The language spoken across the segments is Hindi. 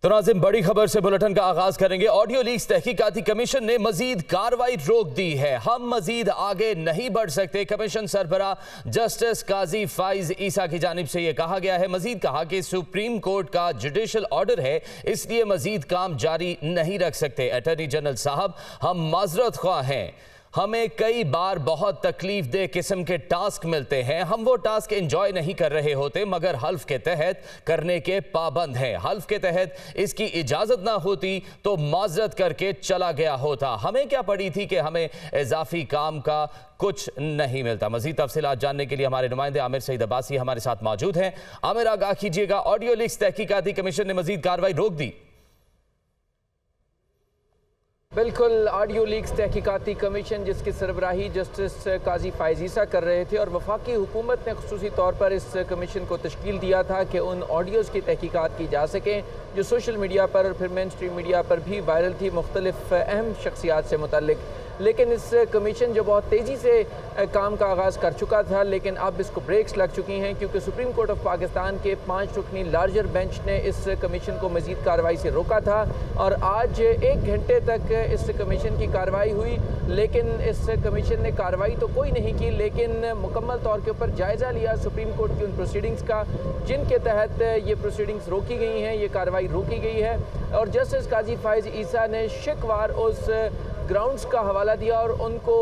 तो नाज़िम, बड़ी खबर से बुलेटिन का आगाज करेंगे। ऑडियो लीक्स तहकीकाती कमीशन ने मजीद कार्रवाई रोक दी है। हम मजीद आगे नहीं बढ़ सकते। कमीशन सरबरा जस्टिस काजी फाइज ईसा की जानिब से यह कहा गया है। मजीद कहा कि सुप्रीम कोर्ट का जुडिशल ऑर्डर है, इसलिए मजीद काम जारी नहीं रख सकते। अटॉर्नी जनरल साहब, हम माजरत ख्वाह हैं। हमें कई बार बहुत तकलीफ दे किस्म के टास्क मिलते हैं। हम वो टास्क एंजॉय नहीं कर रहे होते, मगर हल्फ के तहत करने के पाबंद हैं। हल्फ के तहत इसकी इजाज़त ना होती तो माजरत करके चला गया होता। हमें क्या पड़ी थी कि हमें इजाफी काम का कुछ नहीं मिलता। मजीद तफसीलात जानने के लिए हमारे नुमाइंदे आमिर सईद अब्बासी हमारे साथ मौजूद हैं। आमिर, आगाह कीजिएगा। ऑडियो लीक्स तहकीकाती कमीशन ने मजीद कार्रवाई रोक दी। बिल्कुल, ऑडियो लीक्स तहकीकाती कमीशन जिसकी सरबराही जस्टिस काजी फाइज ईसा कर रहे थे और वफाकी हुकूमत ने खुसूसी तौर पर इस कमीशन को तश्कील दिया था कि उन ऑडियोज़ की तहकीकात की जा सकें जो सोशल मीडिया पर और फिर मेन स्ट्रीम मीडिया पर भी वायरल थी मुख्तलिफ अहम शख्सियात से मुतल्लिक। लेकिन इस कमीशन जो बहुत तेज़ी से काम का आगाज़ कर चुका था, लेकिन अब इसको ब्रेक्स लग चुकी हैं क्योंकि सुप्रीम कोर्ट ऑफ पाकिस्तान के 5 रुकनी लार्जर बेंच ने इस कमीशन को मज़ीद कार्रवाई से रोका था और आज 1 घंटे तक इस कमीशन की कार्रवाई हुई। लेकिन इस कमीशन ने कार्रवाई तो कोई नहीं की, लेकिन मुकम्मल तौर के ऊपर जायज़ा लिया सुप्रीम कोर्ट की उन प्रोसीडिंग्स का जिनके तहत ये प्रोसीडिंग्स रोकी गई हैं, ये कार्रवाई रोकी गई है। और जस्टिस काजी फाइज ईसा ने शिकवार उस ग्राउंड्स का हवाला दिया और उनको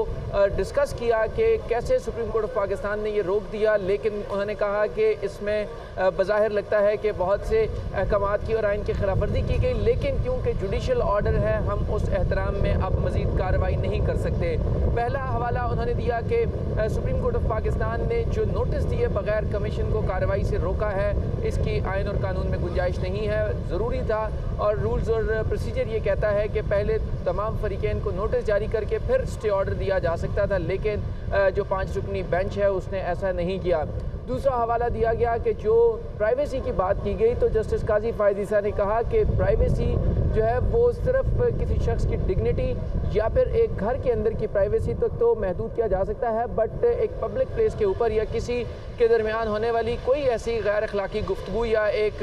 डिस्कस किया कि कैसे सुप्रीम कोर्ट ऑफ पाकिस्तान ने ये रोक दिया। लेकिन उन्होंने कहा कि इसमें बज़ाहिर लगता है कि बहुत से अहकामात की और आइन की खिलाफ वर्जी की गई, लेकिन क्योंकि जुडिशल ऑर्डर है हम उस एहतराम में अब मज़ीद कार्रवाई नहीं कर सकते। पहला हवाला उन्होंने दिया कि सुप्रीम कोर्ट ऑफ पाकिस्तान ने जो नोटिस दिए बगैर कमीशन को कार्रवाई से रोका है, इसकी आइन और कानून में गुंजाइश नहीं है। ज़रूरी था और रूल्स और प्रोसीजर ये कहता है कि पहले तमाम फरीक़ैन को नोटिस जारी करके फिर स्टे ऑर्डर दिया जा सकता था, लेकिन जो 5 रुकनी बेंच है उसने ऐसा नहीं किया। दूसरा हवाला दिया गया कि जो प्राइवेसी की बात की गई तो जस्टिस काजी फाइज ईसा ने कहा कि प्राइवेसी जो है वो सिर्फ किसी शख्स की डिग्निटी या फिर एक घर के अंदर की प्राइवेसी तक तो महदूद किया जा सकता है, बट एक पब्लिक प्लेस के ऊपर या किसी के दरमियान होने वाली कोई ऐसी गैर अखलाकी गुफ्तगू या एक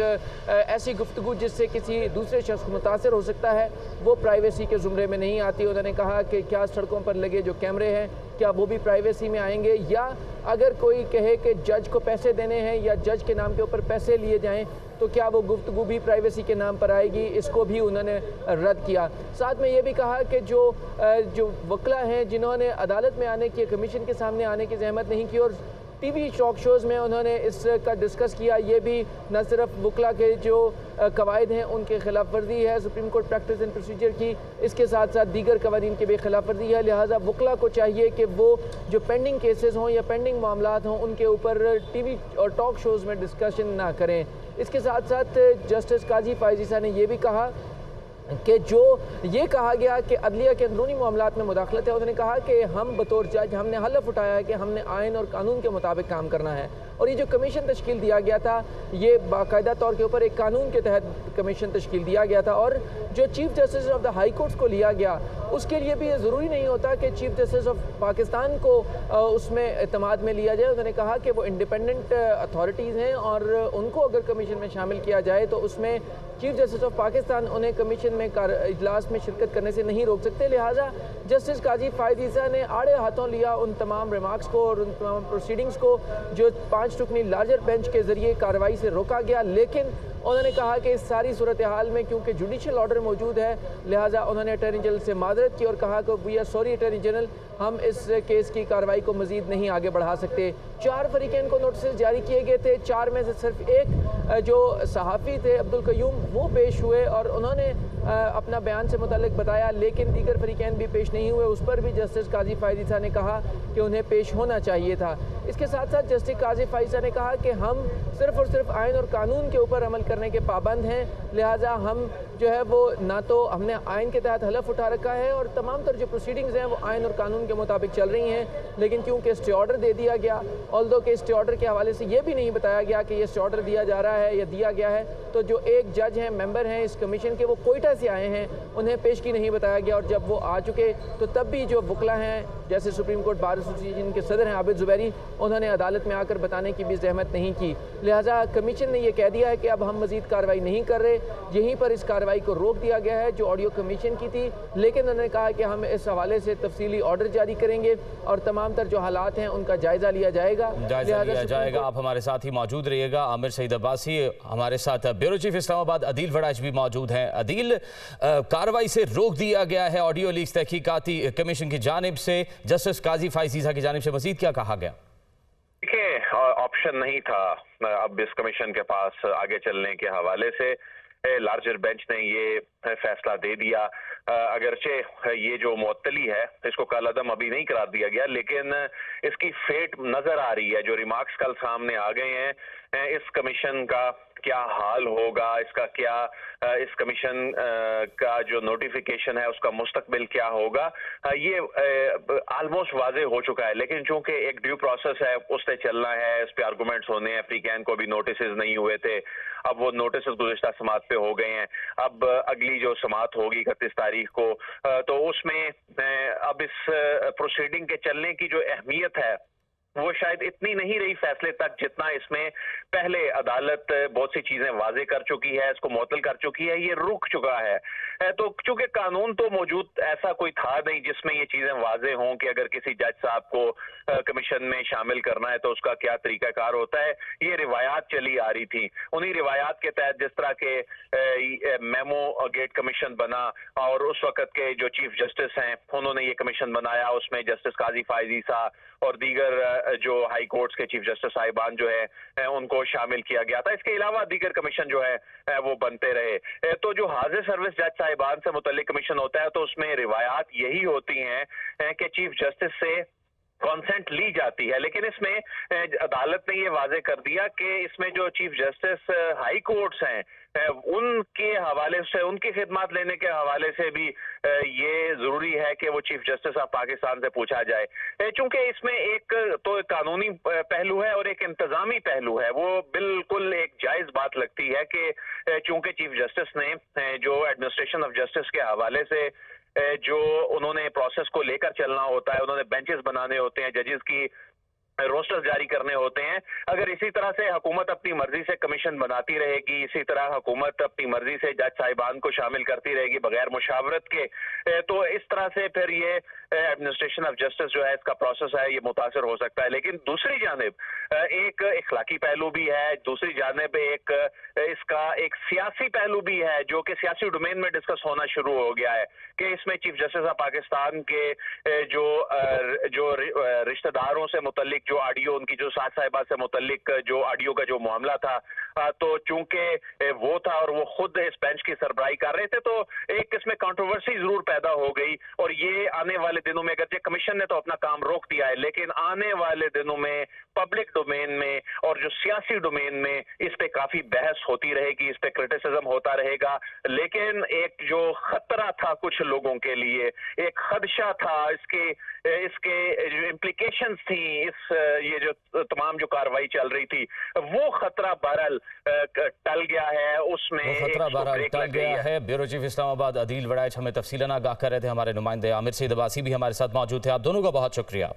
ऐसी गुफ्तगू जिससे किसी दूसरे शख्स को मुतासर हो सकता है, वो प्राइवेसी के ज़ुमरे में नहीं आती। उन्होंने कहा कि क्या सड़कों पर लगे जो कैमरे हैं क्या वो भी प्राइवेसी में आएंगे, या अगर कोई कहे कि जज को पैसे देने हैं या जज के नाम के ऊपर पैसे लिए जाएं तो क्या वो गुफ्तगू भी प्राइवेसी के नाम पर आएगी। इसको भी उन्होंने रद्द किया। साथ में ये भी कहा कि जो वकला हैं जिन्होंने अदालत में आने की, कमीशन के सामने आने की जहमत नहीं की और टीवी टॉक शोज़ में उन्होंने इसका डिस्कस किया, ये भी न सिर्फ वकला के जो कवायद हैं उनके खिलाफ वर्जी है supreme court practice and procedure की, इसके साथ साथ दीगर कवानीन की भी खिलाफ वर्जी है। लिहाजा वकला को चाहिए कि वो जो पेंडिंग केसेस हों या पेंडिंग मामलात हों उनके ऊपर टीवी और टॉक शोज़ में डिस्कशन ना करें। इसके साथ साथ जस्टिस काजी फाइज ईसा ने यह भी कहा कि जो ये कहा गया कि अदलिया के अंदरूनी मामलात में मुदाखलत है, उन्होंने कहा कि हम बतौर जज हमने हलफ उठाया है कि हमने आइन और कानून के मुताबिक काम करना है। और ये जो कमीशन तश्कील दिया गया था ये बाकायदा तौर के ऊपर एक कानून के तहत कमीशन तश्कील दिया गया था और जो chief justice of the high courts को लिया गया उसके लिए भी ये ज़रूरी नहीं होता कि चीफ जस्टिस ऑफ पाकिस्तान को उसमें एतमाद में लिया जाए। उन्होंने कहा कि वो इंडिपेंडेंट अथॉरिटीज़ हैं और उनको अगर कमीशन में शामिल किया जाए तो उसमें चीफ जस्टिस ऑफ पाकिस्तान उन्हें कमीशन में इजलास में शिरकत करने से नहीं रोक सकते। लिहाजा जस्टिस काजी फाइज ईसा ने आड़े हाथों लिया उन तमाम रिमार्क्स को और उन तमाम प्रोसीडिंग्स को जो 5 रुकनी लार्जर बेंच के ज़रिए कार्रवाई से रोका गया। लेकिन उन्होंने कहा कि इस सारी सूरत हाल में क्योंकि जुडिशल ऑर्डर मौजूद है, लिहाजा उन्होंने अटॉर्नी जनरल से माजरत की और कहा कि we are sorry attorney general, हम इस केस की कार्रवाई को मज़ीद नहीं आगे बढ़ा सकते। 4 फरीक़ैन को नोटिस जारी किए गए थे, 4 में से सिर्फ एक जो सहाफ़ी थे अब्दुल कयूम वो पेश हुए और उन्होंने अपना बयान से मुताल्लिक बताया, लेकिन दीगर फरीक़ैन भी पेश नहीं हुए। उस पर भी जस्टिस काजी फाइज ईसा ने कहा कि उन्हें पेश होना चाहिए था। इसके साथ साथ जस्टिस काजी फाइज ईसा ने कहा कि हम सिर्फ़ और सिर्फ आइन और कानून के ऊपर अमल करने के पाबंद हैं, लिहाजा हम जो है वो ना तो हमने आइन के तहत हलफ उठा रखा है और तमाम तर जो प्रोसीडिंग्स हैं वो आइन और कानून के मुताबिक चल रही हैं, लेकिन क्योंकि स्टे ऑर्डर दे दिया गया, ऑल्दो के स्टे ऑर्डर के हवाले से ये भी नहीं बताया गया कि ये स्टे ऑर्डर दिया जा रहा है या दिया गया है, तो जो एक जज हैं मेंबर हैं इस कमीशन के वो कोयटा से आए हैं, उन्हें पेशगी नहीं बताया गया और जब वो आ चुके तो तब भी जो वकला हैं जैसे सुप्रीम कोर्ट बार एसोसिएशन के सदर हैं आबिद ज़ुबैरी, उन्होंने अदालत में आकर बताने की भी जहमत नहीं की। लिहाजा कमीशन ने यह कह दिया है कि अब हम मजीद कार्रवाई नहीं कर रहे। यहीं पर इस कार्रवाई को रोक दिया गया है जो ऑडियो कमीशन की थी, लेकिन उन्होंने कहा कि हम इस हवाले से तफसीली ऑर्डर जारी करेंगे और तमाम तर जो हालात हैं उनका जायजा लिया जाएगा। आप हमारे साथ ही मौजूद रहिएगा। आमिर सईद अब्बासी हमारे साथ, ब्यूरो चीफ इस्लामाबाद अदील वड़ाइच भी मौजूद हैं। अदील, कार्रवाई से रोक दिया गया है ऑडियो लीक्स तहकीकाती कमीशन की जानिब से, जस्टिस काजी फाइज ईसा की जानिब से मजीद क्या कहा गया? देखिए, ऑप्शन नहीं था अब इस कमीशन के पास आगे चलने के हवाले से। लार्जर बेंच ने ये फैसला दे दिया। अगरचे ये जो मुअत्तली है इसको कलअदम अभी नहीं करार दिया गया, लेकिन इसकी फेट नजर आ रही है। जो रिमार्क्स कल सामने आ गए हैं, इस कमीशन का क्या हाल होगा, इसका क्या इस कमीशन का जो नोटिफिकेशन है उसका मुस्तकबिल क्या होगा, ये ऑलमोस्ट वाजे हो चुका है। लेकिन चूंकि एक ड्यू प्रोसेस है, उस पर चलना है, इस पे आर्गूमेंट्स होने हैं। फ्रीकैन को भी नोटिस नहीं हुए थे, अब वो नोटिस गुज़िश्ता समात पे हो गए हैं। अब अगली जो समात होगी 31 तारीख को, तो उसमें अब इस प्रोसीडिंग के चलने की जो अहमियत है वो शायद इतनी नहीं रही फैसले तक, जितना इसमें पहले अदालत बहुत सी चीजें वाजे कर चुकी है, इसको मुअत्तल कर चुकी है, ये रुक चुका है। तो चूंकि कानून तो मौजूद ऐसा कोई था नहीं जिसमें ये चीजें वाजे हों कि अगर किसी जज साहब को कमीशन में शामिल करना है तो उसका क्या तरीकाकार होता है। ये रिवायात चली आ रही थी। उन्हीं रिवायात के तहत जिस तरह के मेमो गेट कमीशन बना और उस वक्त के जो चीफ जस्टिस हैं उन्होंने ये कमीशन बनाया, उसमें जस्टिस काजी फाइज ईसा और दीगर जो हाई कोर्ट्स के चीफ जस्टिस साहिबान जो है उनको शामिल किया गया था। इसके अलावा दीगर कमीशन जो है वो बनते रहे। तो जो हाजिर सर्विस जज साहिबान से मुतल्लिक कमीशन होता है तो उसमें रिवायात यही होती हैं कि चीफ जस्टिस से कॉन्सेंट ली जाती है। लेकिन इसमें अदालत ने ये वाजे कर दिया कि इसमें जो चीफ जस्टिस हाई कोर्ट्स हैं उनके हवाले से, उनकी खिदमत लेने के हवाले से भी ये जरूरी है कि वो चीफ जस्टिस ऑफ पाकिस्तान से पूछा जाए। चूंकि इसमें एक तो कानूनी पहलू है और एक इंतजामी पहलू है। वो बिल्कुल एक जायज बात लगती है कि चूंकि चीफ जस्टिस ने जो एडमिनिस्ट्रेशन ऑफ जस्टिस के हवाले से जो उन्होंने प्रोसेस को लेकर चलना होता है, उन्होंने बेंचेस बनाने होते हैं, जजेस की रोस्टर्स जारी करने होते हैं। अगर इसी तरह से हुकूमत अपनी मर्जी से कमीशन बनाती रहेगी, इसी तरह हुकूमत अपनी मर्जी से जज साहिबान को शामिल करती रहेगी बगैर मुशावरत के, तो इस तरह से फिर ये एडमिनिस्ट्रेशन ऑफ जस्टिस जो है इसका प्रोसेस है ये मुतासर हो सकता है। लेकिन दूसरी जानिब एक इखलाकी पहलू भी है, दूसरी जानिब एक इसका एक सियासी पहलू भी है जो कि सियासी डोमेन में डिस्कस होना शुरू हो गया है कि इसमें चीफ जस्टिस ऑफ पाकिस्तान के जो रिश्तेदारों से मुतल्लिक जो ऑडियो, उनकी जो साथ साहिबा से मुतल्लिक जो ऑडियो का जो मामला था, तो चूंकि वो था और वो खुद इस बेंच की सरबराही कर रहे थे, तो एक इसमें कंट्रोवर्सी जरूर पैदा हो गई। और ये आने वाले दिनों में, अगर कमीशन ने तो अपना काम रोक दिया है, लेकिन आने वाले दिनों में पब्लिक डोमेन में और जो सियासी डोमेन में इस पे काफी बहस होती रहेगी, इस पे क्रिटिसिज्म होता रहेगा। लेकिन एक जो खतरा था कुछ लोगों के लिए, एक खदशा था, इसके जो इम्प्लीकेशंस थी, ये जो तमाम जो कार्रवाई चल रही थी, वो खतरा बहरहाल टल गया है। उसमें वो खतरा बहरहाल टल गया है। ब्यूरो चीफ इस्लामाबाद अदील वड़ाइच हमें तफसीलन आगाह कर रहे थे। हमारे नुमाइंदे आमिर सईद अब्बासी भी हमारे साथ मौजूद थे। आप दोनों का बहुत शुक्रिया।